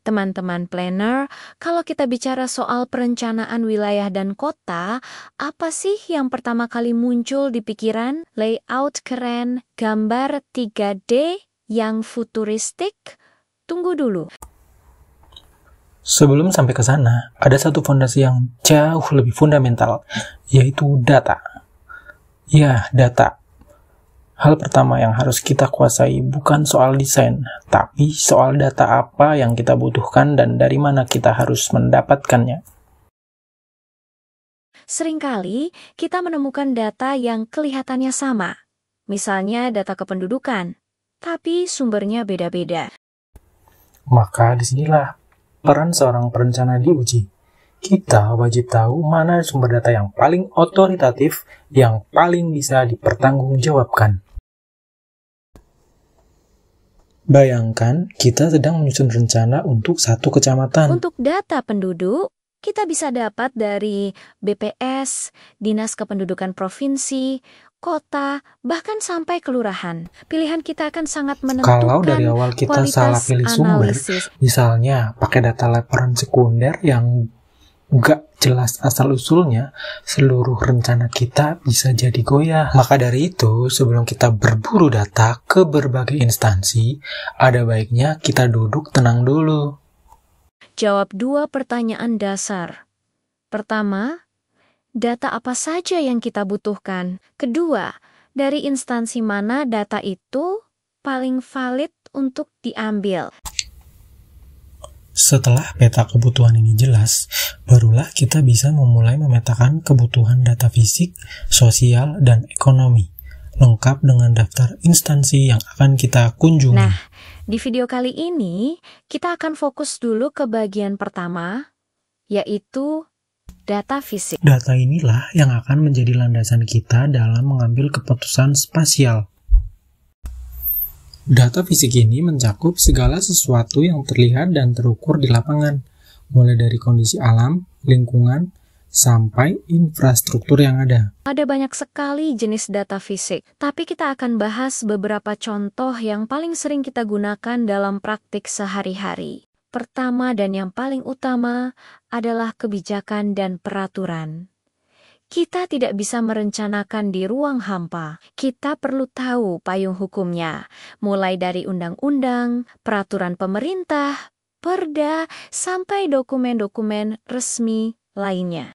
Teman-teman planner, kalau kita bicara soal perencanaan wilayah dan kota, apa sih yang pertama kali muncul di pikiran? Layout keren, gambar 3D yang futuristik? Tunggu dulu. Sebelum sampai ke sana, ada satu fondasi yang jauh lebih fundamental, yaitu data. Ya, data. Hal pertama yang harus kita kuasai bukan soal desain, tapi soal data apa yang kita butuhkan dan dari mana kita harus mendapatkannya. Seringkali kita menemukan data yang kelihatannya sama, misalnya data kependudukan, tapi sumbernya beda-beda. Maka disinilah peran seorang perencana diuji. Kita wajib tahu mana sumber data yang paling otoritatif, yang paling bisa dipertanggungjawabkan. Bayangkan kita sedang menyusun rencana untuk satu kecamatan. Untuk data penduduk, kita bisa dapat dari BPS, Dinas Kependudukan Provinsi, kota, bahkan sampai kelurahan. Pilihan kita akan sangat menentukan Kalau dari awal kita salah pilih sumber, misalnya pakai data laporan sekunder yang nggak jelas asal-usulnya, seluruh rencana kita bisa jadi goyah. Maka dari itu, sebelum kita berburu data ke berbagai instansi, ada baiknya kita duduk tenang dulu. Jawab 2 pertanyaan dasar. Pertama, data apa saja yang kita butuhkan? Kedua, dari instansi mana data itu paling valid untuk diambil? Setelah peta kebutuhan ini jelas, barulah kita bisa memulai memetakan kebutuhan data fisik, sosial, dan ekonomi, lengkap dengan daftar instansi yang akan kita kunjungi. Nah, di video kali ini, kita akan fokus dulu ke bagian pertama, yaitu data fisik. Data inilah yang akan menjadi landasan kita dalam mengambil keputusan spasial. Data fisik ini mencakup segala sesuatu yang terlihat dan terukur di lapangan, mulai dari kondisi alam, lingkungan, sampai infrastruktur yang ada. Ada banyak sekali jenis data fisik, tapi kita akan bahas beberapa contoh yang paling sering kita gunakan dalam praktik sehari-hari. Pertama dan yang paling utama adalah kebijakan dan peraturan. Kita tidak bisa merencanakan di ruang hampa. Kita perlu tahu payung hukumnya, mulai dari undang-undang, peraturan pemerintah, perda, sampai dokumen-dokumen resmi lainnya.